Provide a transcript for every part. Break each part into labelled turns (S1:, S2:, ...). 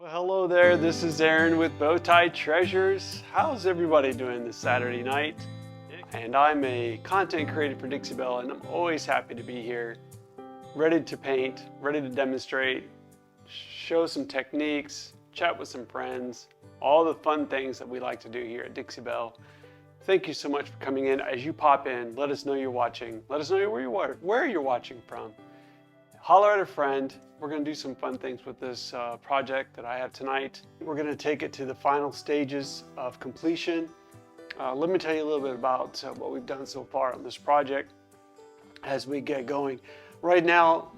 S1: Well, hello there, this is Aaron with Bowtie Treasures. How's everybody doing this Saturday night? And I'm a content creator for Dixie Belle, and I'm always happy to be here, ready to paint, ready to demonstrate, show some techniques, chat with some friends, all the fun things that we like to do here at Dixie Belle. Thank you so much for coming in. As you pop in, let us know you're watching. Let us know where you're watching from. Holler at a friend. We're going to do some fun things with this project that I have tonight. We're going to take it to the final stages of completion. Let me tell you a little bit about what we've done so far on this project as we get going. Right now,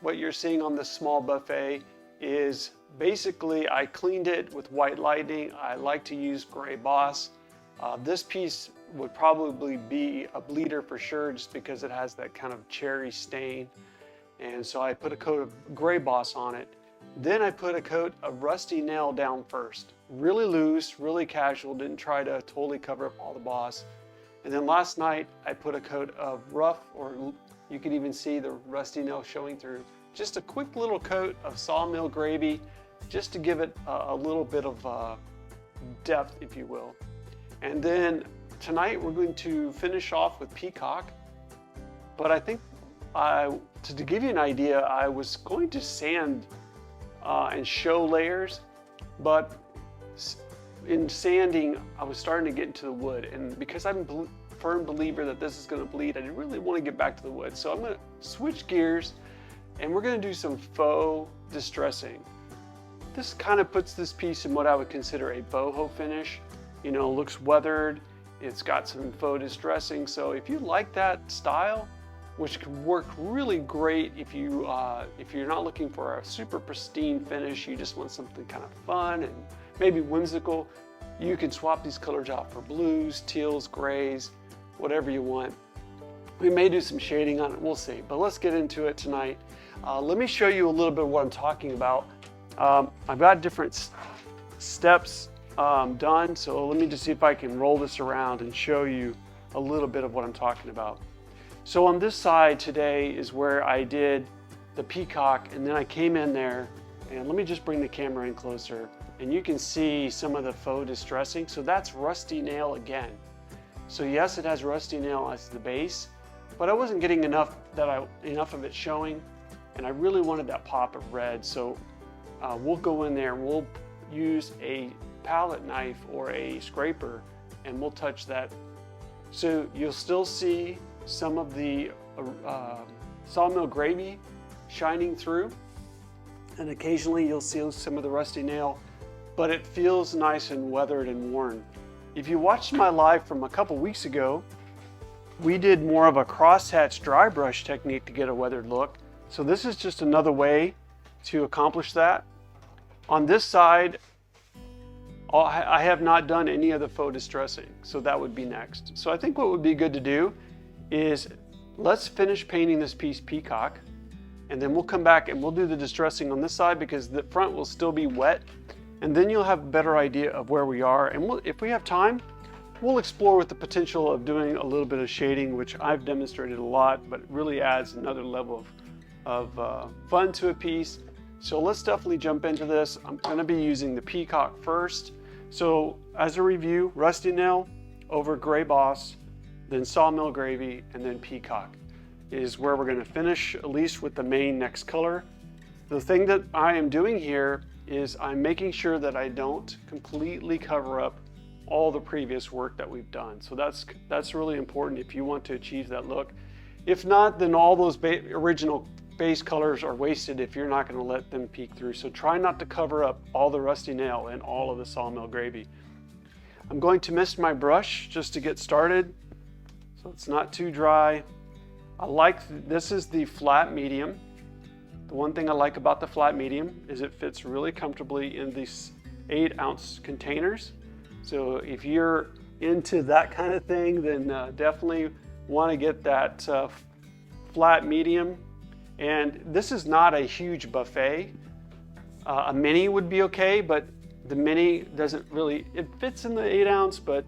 S1: what you're seeing on this small buffet is basically I cleaned it with white lightning. I like to use gray boss. This piece would probably be a bleeder for sure, just because it has that kind of cherry stain. And so I put a coat of gray boss on it. Then I put a coat of rusty nail down first. Really loose, really casual, didn't try to totally cover up all the boss. And then last night I put a coat of rough, or you could even see the rusty nail showing through. Just a quick little coat of sawmill gravy, just to give it a little bit of depth, if you will. And then tonight we're going to finish off with Peacock. But I think to give you an idea, I was going to sand and show layers, but in sanding, I was starting to get into the wood. And because I'm a firm believer that this is going to bleed, I didn't really want to get back to the wood. So I'm going to switch gears, and we're going to do some faux distressing. This kind of puts this piece in what I would consider a boho finish. You know, looks weathered. It's got some faux distressing. So if you like that style, which could work really great if you're not looking for a super pristine finish, you just want something kind of fun and maybe whimsical, you can swap these colors out for blues, teals, grays, whatever you want. We may do some shading on it, we'll see, but let's get into it tonight. Let me show you a little bit of what I'm talking about. I've got different steps done, so let me just see if I can roll this around and show you a little bit of what I'm talking about. So on this side today is where I did the peacock, and then I came in there, and let me just bring the camera in closer, and you can see some of the faux distressing. So that's rusty nail again. So yes, it has rusty nail as the base, but I wasn't getting enough of it showing, and I really wanted that pop of red. So we'll go in there, we'll use a palette knife or a scraper, and we'll touch that. So you'll still see some of the sawmill gravy shining through, and occasionally you'll see some of the rusty nail, but it feels nice and weathered and worn. If you watched my live from a couple weeks ago, we did more of a crosshatch dry brush technique to get a weathered look. So this is just another way to accomplish that. On this side, I have not done any of the faux distressing, so that would be next. So I think what would be good to do is let's finish painting this piece peacock, and then we'll come back and we'll do the distressing on this side, because the front will still be wet, and then you'll have a better idea of where we are. And if we have time, we'll explore with the potential of doing a little bit of shading, which I've demonstrated a lot, but it really adds another level of fun to a piece. So let's definitely jump into this. I'm going to be using the peacock first. So as a review, rusty nail over gray boss, then sawmill gravy, and then peacock is where we're going to finish, at least with the main next color. The thing that I am doing here is I'm making sure that I don't completely cover up all the previous work that we've done. So that's really important if you want to achieve that look. If not, then all those original base colors are wasted if you're not going to let them peek through. So try not to cover up all the rusty nail and all of the sawmill gravy. I'm going to mist my brush just to get started, so it's not too dry. This is the flat medium. The one thing I like about the flat medium is it fits really comfortably in these 8-ounce containers. So if you're into that kind of thing, then definitely want to get that flat medium. And this is not a huge buffet. A mini would be okay, but the mini doesn't really, it fits in the 8-ounce, but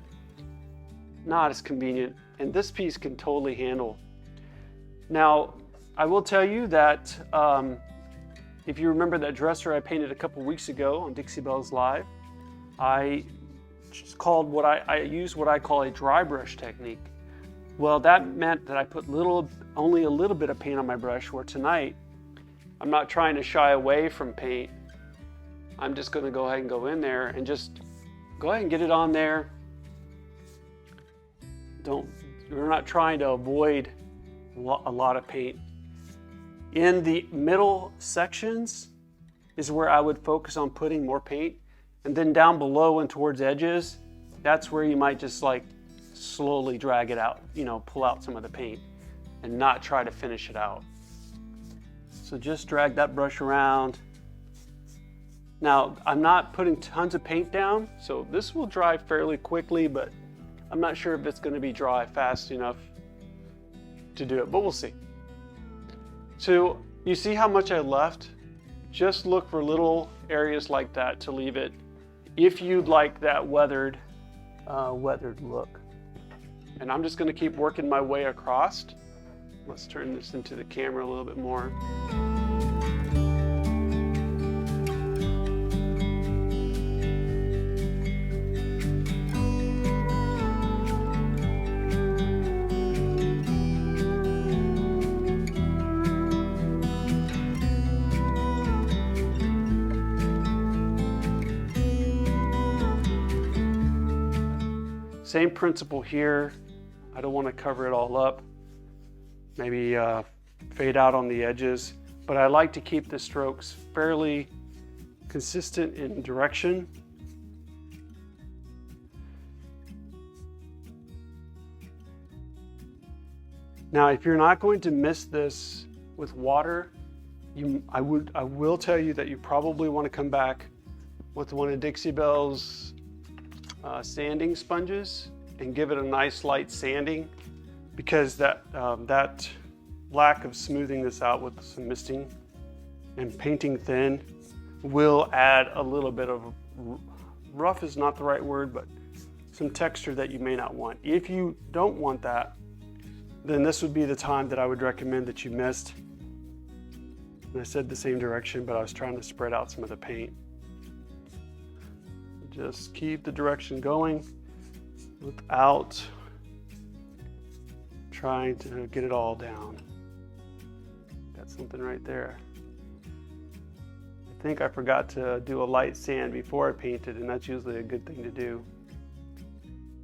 S1: not as convenient. And this piece can totally handle. Now, I will tell you that if you remember that dresser I painted a couple weeks ago on Dixie Belle's Live, I used what I call a dry brush technique. Well, that meant that I put only a little bit of paint on my brush, where tonight I'm not trying to shy away from paint. I'm just going to go ahead and go in there and just go ahead and get it on there. We're not trying to avoid a lot of paint. In the middle sections is where I would focus on putting more paint. And then down below and towards edges, that's where you might just like slowly drag it out, pull out some of the paint and not try to finish it out. So just drag that brush around. Now, I'm not putting tons of paint down, so this will dry fairly quickly, but I'm not sure if it's going to be dry fast enough to do it, but we'll see. So you see how much I left? Just look for little areas like that to leave it if you'd like that weathered look. And I'm just going to keep working my way across. Let's turn this into the camera a little bit more. Same principle here. I don't want to cover it all up. Maybe fade out on the edges, but I like to keep the strokes fairly consistent in direction. Now, if you're not going to miss this with water, I will tell you that you probably want to come back with one of Dixie Belle's sanding sponges and give it a nice light sanding, because that lack of smoothing this out with some misting and painting thin will add a little bit of, rough is not the right word, but some texture that you may not want. If you don't want that, then this would be the time that I would recommend that you mist. And I said the same direction, but I was trying to spread out some of the paint. Just keep the direction going without trying to get it all down. Got something right there. I think I forgot to do a light sand before I painted, and that's usually a good thing to do.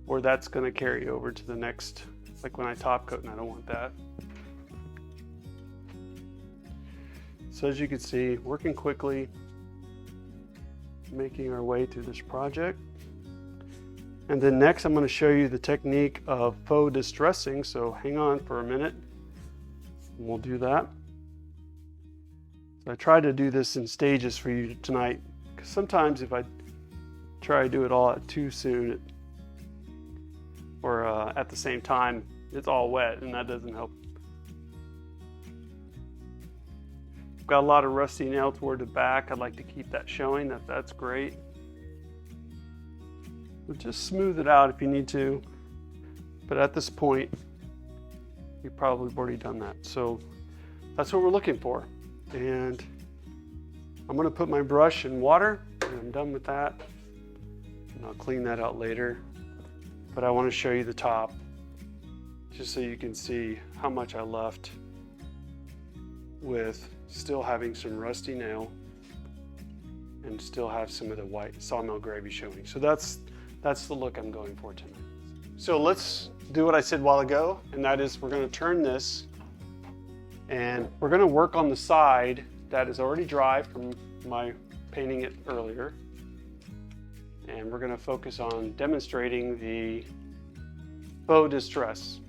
S1: Or that's going to carry over to the next, like when I top coat, and I don't want that. So as you can see, working quickly, making our way through this project. And then next I'm going to show you the technique of faux distressing, so hang on for a minute and we'll do that. So I tried to do this in stages for you tonight, because sometimes if I try to do it all too soon or at the same time, it's all wet and that doesn't help. Got a lot of rusty nail toward the back. I'd like to keep that showing. That's great. But just smooth it out if you need to. But at this point, you've probably already done that. So that's what we're looking for. And I'm going to put my brush in water, and I'm done with that. And I'll clean that out later. But I want to show you the top, just so you can see how much I left with still having some rusty nail and still have some of the white sawmill gravy showing. So that's the look I'm going for tonight. So let's do what I said a while ago, and that is we're going to turn this and we're going to work on the side that is already dry from my painting it earlier. And we're going to focus on demonstrating the faux distress.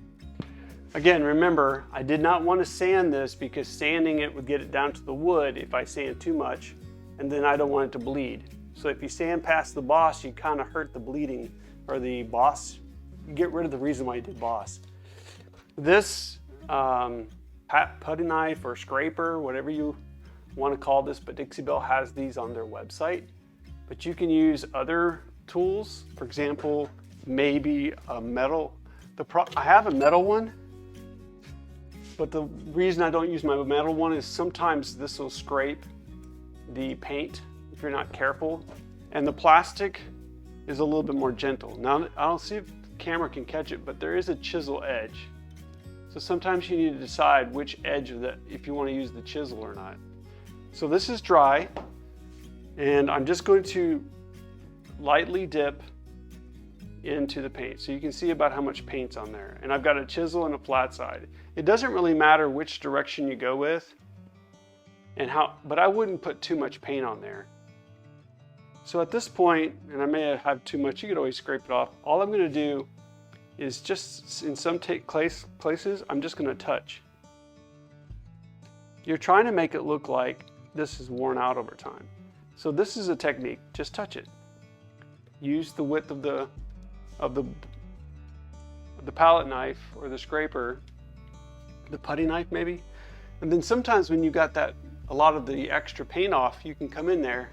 S1: Again, remember, I did not want to sand this because sanding it would get it down to the wood if I sand too much, and then I don't want it to bleed. So if you sand past the boss, you kind of hurt the bleeding, or the boss, you get rid of the reason why you did boss. This putty knife or scraper, whatever you want to call this, but Dixie Belle has these on their website. But you can use other tools. For example, maybe a metal. I have a metal one, but the reason I don't use my metal one is sometimes this will scrape the paint if you're not careful. And the plastic is a little bit more gentle. Now, I don't see if the camera can catch it, but there is a chisel edge. So sometimes you need to decide which edge of that, if you want to use the chisel or not. So this is dry, and I'm just going to lightly dip into the paint. So you can see about how much paint's on there. And I've got a chisel and a flat side. It doesn't really matter which direction you go with, but I wouldn't put too much paint on there. So at this point, and I may have too much, you could always scrape it off. All I'm gonna do is just, in some places, I'm just gonna touch. You're trying to make it look like this is worn out over time. So this is a technique, just touch it. Use the width of the palette knife or the scraper, the putty knife maybe. And then sometimes when you got a lot of the extra paint off, you can come in there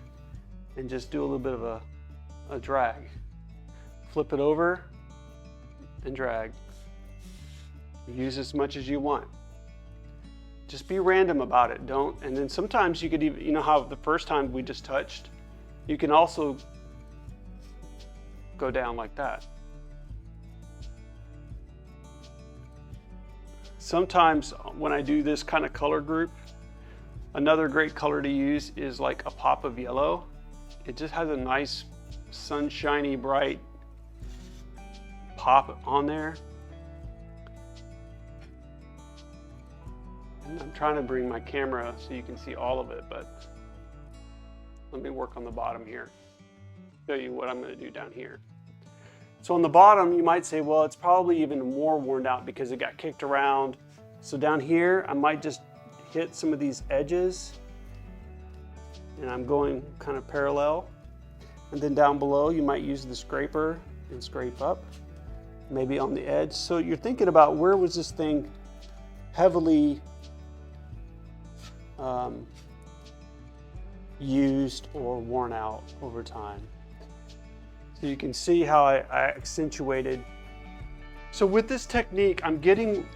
S1: and just do a little bit of a drag. Flip it over and drag. Use as much as you want. Just be random about it. And then sometimes you could even, you know how the first time we just touched, you can also go down like that. Sometimes when I do this kind of color group, another great color to use is like a pop of yellow. It just has a nice sunshiny, bright pop on there. And I'm trying to bring my camera so you can see all of it, but let me work on the bottom here. Show you what I'm going to do down here. So on the bottom, you might say, well, it's probably even more worn out because it got kicked around. So down here, I might just hit some of these edges, and I'm going kind of parallel. And then down below, you might use the scraper and scrape up, maybe on the edge. So you're thinking about, where was this thing heavily used or worn out over time. So you can see how I accentuated. So with this technique, I'm getting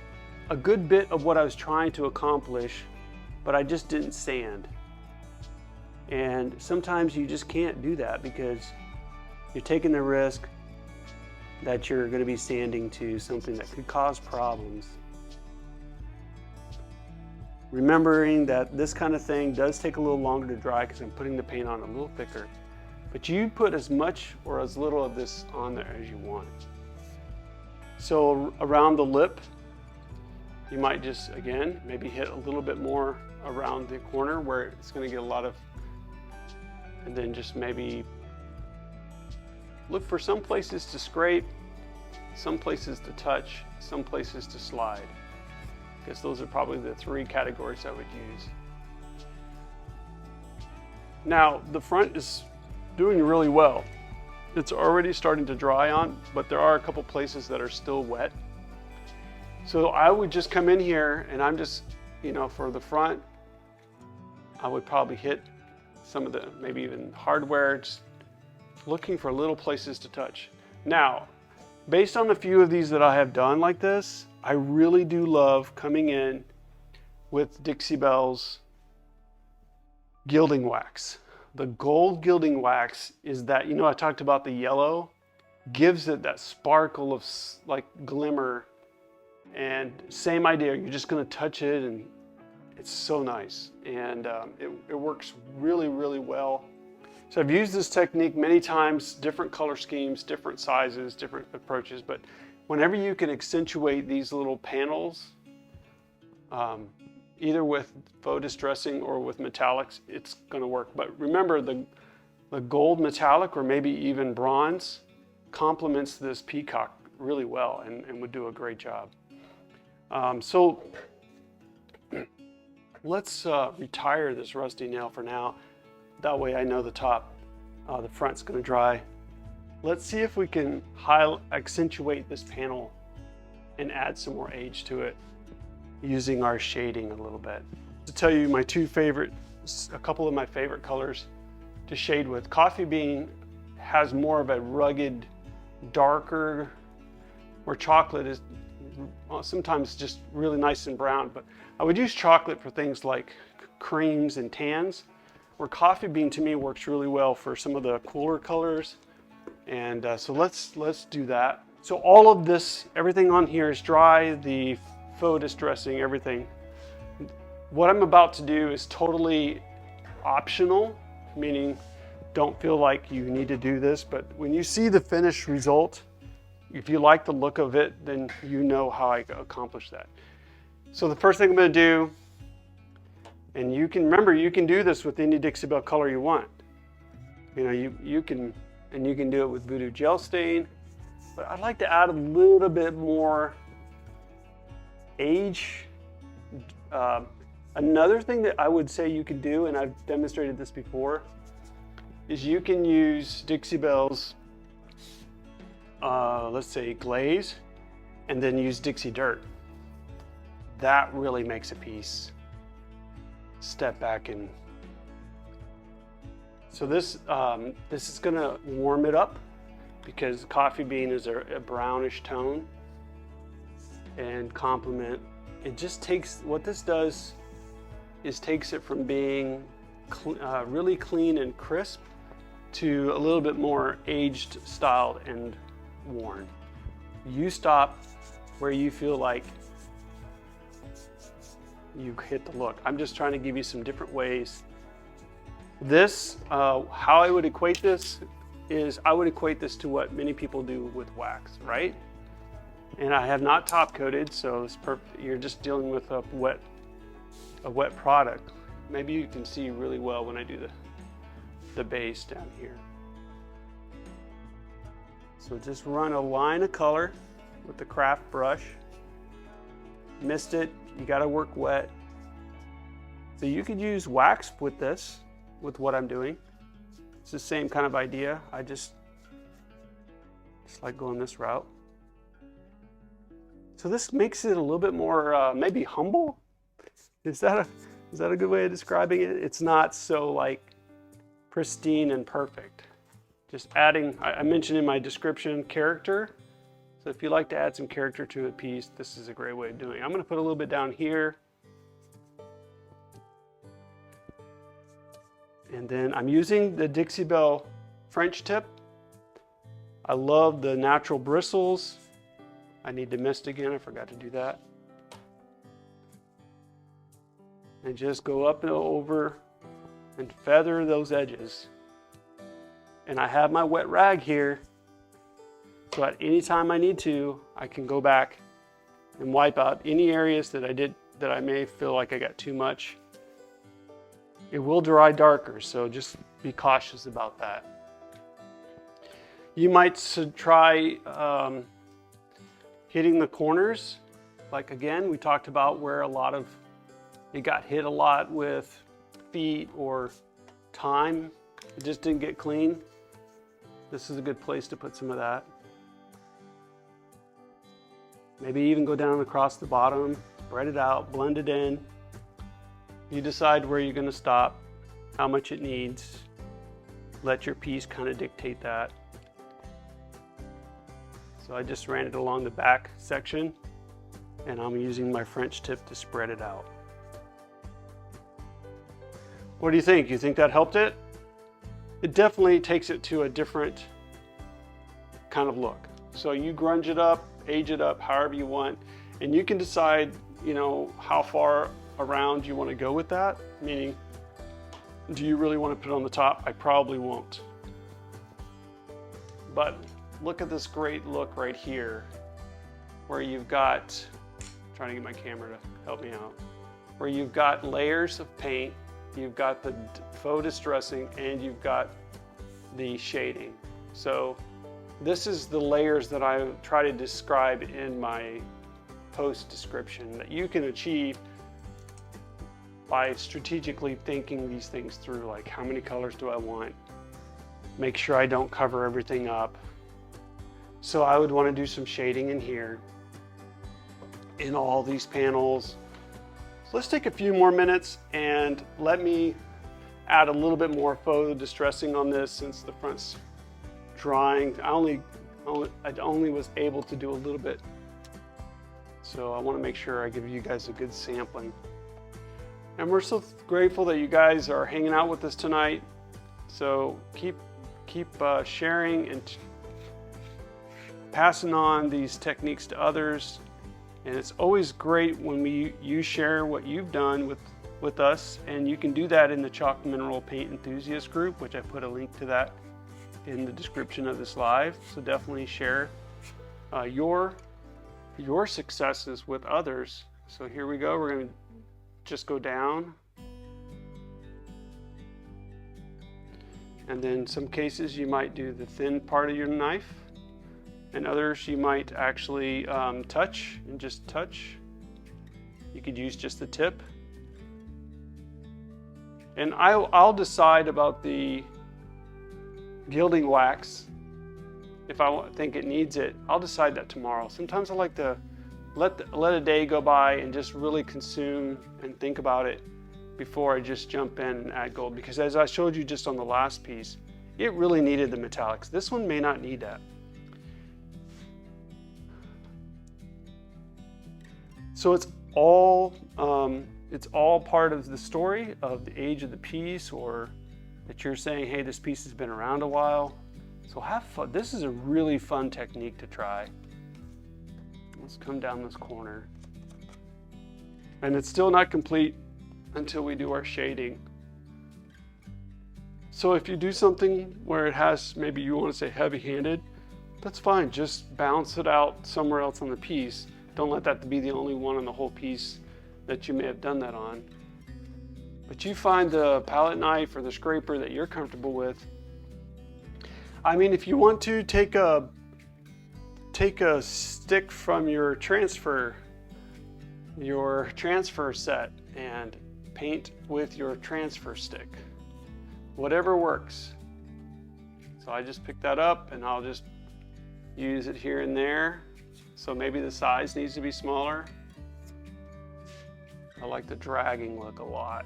S1: a good bit of what I was trying to accomplish, but I just didn't sand. And sometimes you just can't do that because you're taking the risk that you're going to be sanding to something that could cause problems. Remembering that this kind of thing does take a little longer to dry because I'm putting the paint on a little thicker. But you put as much or as little of this on there as you want. So around the lip, you might just, again, maybe hit a little bit more around the corner where it's going to get a lot of, and then just maybe look for some places to scrape, some places to touch, some places to slide. Because those are probably the three categories I would use. Now, the front is doing really well. It's already starting to dry on, but there are a couple places that are still wet. So I would just come in here and I'm just, for the front, I would probably hit some of the, maybe even hardware, just looking for little places to touch. Now, based on a few of these that I have done like this, I really do love coming in with Dixie Belle's gilding wax. The gold gilding wax is that, I talked about the yellow, gives it that sparkle of like glimmer, and same idea, you're just gonna touch it and it's so nice. And it works really, really well. So I've used this technique many times, different color schemes, different sizes, different approaches, but whenever you can accentuate these little panels, either with faux distressing or with metallics, it's gonna work. But remember, the gold metallic or maybe even bronze complements this peacock really well and would do a great job. So let's retire this rusty nail for now. That way I know the front's gonna dry. Let's see if we can accentuate this panel and add some more age to it using our shading a little bit. To tell you a couple of my favorite colors to shade with. Coffee bean has more of a rugged, darker, where chocolate is sometimes just really nice and brown, but I would use chocolate for things like creams and tans. where coffee bean to me works really well for some of the cooler colors. And so let's do that. So all of this, everything on here is dry, the faux distressing, everything. What I'm about to do is totally optional, meaning don't feel like you need to do this, but when you see the finished result, if you like the look of it, then you know how I accomplish that. So the first thing I'm going to do, and you can remember, you can do this with any Dixie Belle color you want. You know, you can do it with Voodoo Gel Stain, but I'd like to add a little bit more age. Another thing that I would say you can do, and I've demonstrated this before, is you can use Dixie Belle's, let's say glaze, and then use Dixie Dirt. That really makes a piece step back in. So this is gonna warm it up because coffee bean is a brownish tone and complement. It just takes, what this does is takes it from being really clean and crisp to a little bit more aged, styled, and worn. You stop where you feel like you hit the look. I'm just trying to give you some different ways. This, how I would equate this is I would equate this to what many people do with wax, right? And I have not top coated, so it's perfect. You're just dealing with a wet product. Maybe you can see really well when I do the base down here. So just run a line of color with the craft brush. Missed it, you gotta work wet. So you could use wax with this, with what I'm doing. It's the same kind of idea. I just like going this route. So this makes it a little bit more maybe humble. Is that a good way of describing it? It's not so like pristine and perfect. Just adding, I mentioned in my description, character. So if you like to add some character to a piece, this is a great way of doing it. I'm gonna put a little bit down here. And then I'm using the Dixie Belle French tip. I love the natural bristles. I need to mist again, I forgot to do that. And just go up and over and feather those edges. And I have my wet rag here, so at any time I need to, I can go back and wipe out any areas that I may feel like I got too much. It will dry darker, so just be cautious about that. You might try hitting the corners. Like again, we talked about where it got hit a lot with feet or time. It just didn't get clean. This is a good place to put some of that. Maybe even go down across the bottom, spread it out, blend it in. You decide where you're going to stop, how much it needs. Let your piece kind of dictate that. So I just ran it along the back section, and I'm using my French tip to spread it out. What do you think? You think that helped it? It definitely takes it to a different kind of look. So you grunge it up, age it up, however you want, and you can decide, you know, how far around you want to go with that. Meaning, do you really want to put it on the top? I probably won't. But look at this great look right here, where you've got, I'm trying to get my camera to help me out, where you've got layers of paint, you've got the faux distressing, and you've got the shading. So this is the layers that I try to describe in my post description that you can achieve by strategically thinking these things through, like how many colors do I want? Make sure I don't cover everything up. So I would want to do some shading in here, in all these panels. So let's take a few more minutes and let me add a little bit more faux distressing on this since the front's drying. I only was able to do a little bit. So I want to make sure I give you guys a good sampling. And we're so grateful that you guys are hanging out with us tonight. So keep sharing and passing on these techniques to others. And it's always great when you share what you've done with us, and you can do that in the Chalk Mineral Paint Enthusiast group, which I put a link to that in the description of this live. So definitely share your successes with others. So here we go. We're going to just go down. And then in some cases you might do the thin part of your knife. And others you might actually touch and just touch. You could use just the tip. And I'll decide about the gilding wax. If I think it needs it, I'll decide that tomorrow. Sometimes I like to let a day go by and just really consume and think about it before I just jump in and add gold. Because as I showed you just on the last piece, it really needed the metallics. This one may not need that. So it's all part of the story of the age of the piece, or that you're saying, hey, this piece has been around a while. So have fun. This is a really fun technique to try. Let's come down this corner. And it's still not complete until we do our shading. So if you do something where it has, maybe you want to say heavy-handed, that's fine. Just bounce it out somewhere else on the piece. Don't let that be the only one on the whole piece that you may have done that on. But you find the palette knife or the scraper that you're comfortable with. I mean, if you want to take a stick from your transfer set and paint with your transfer stick. Whatever works. So I just picked that up and I'll just use it here and there. So maybe the size needs to be smaller. I like the dragging look a lot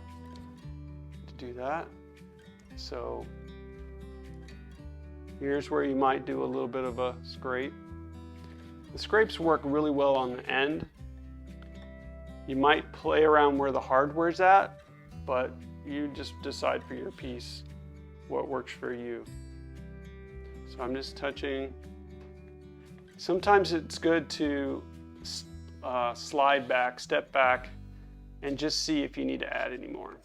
S1: to do that. So here's where you might do a little bit of a scrape. The scrapes work really well on the end. You might play around where the hardware's at, but you just decide for your piece what works for you. So I'm just touching. Sometimes it's good to slide back, step back, and just see if you need to add any more.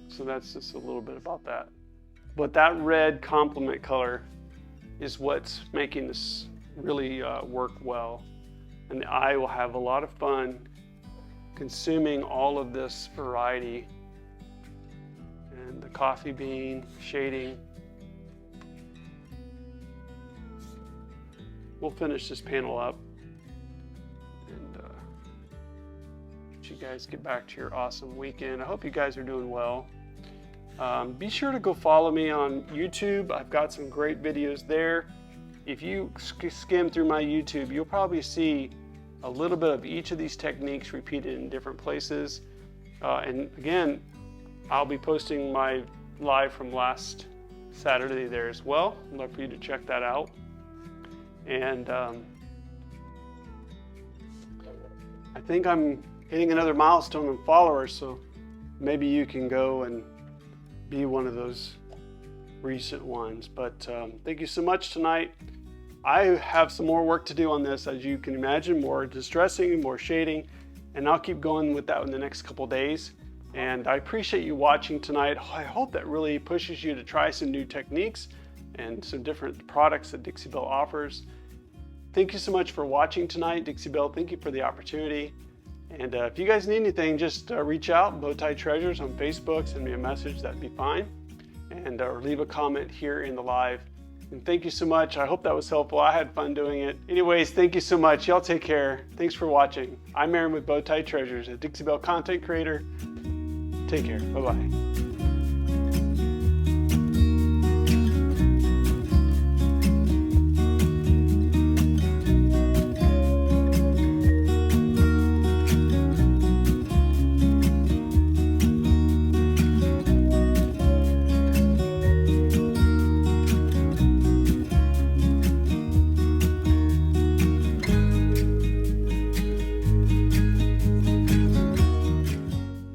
S1: So that's just a little bit about that. But that red complement color is what's making this really work well. And the eye will have a lot of fun consuming all of this variety. And the coffee bean shading. We'll finish this panel up and let you guys get back to your awesome weekend. I hope you guys are doing well. Be sure to go follow me on YouTube. I've got some great videos there. If you skim through my YouTube, you'll probably see a little bit of each of these techniques repeated in different places. And again, I'll be posting my live from last Saturday there as well. I'd love for you to check that out. And I think I'm hitting another milestone in followers, so maybe you can go and be one of those recent ones. But thank you so much tonight. I have some more work to do on this, as you can imagine, more distressing, more shading, and I'll keep going with that in the next couple days. And I appreciate you watching tonight. I hope that really pushes you to try some new techniques and some different products that Dixie Belle offers. Thank you so much for watching tonight, Dixie Belle. Thank you for the opportunity. And if you guys need anything, just reach out, Bowtie Treasures on Facebook, send me a message, that'd be fine. And or leave a comment here in the live. And thank you so much. I hope that was helpful. I had fun doing it. Anyways, thank you so much. Y'all take care. Thanks for watching. I'm Aaron with Bowtie Treasures, a Dixie Belle content creator. Take care. Bye-bye.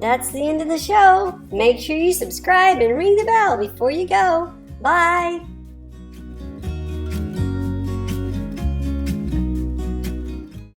S2: That's the end of the show. Make sure you subscribe and ring the bell before you go. Bye!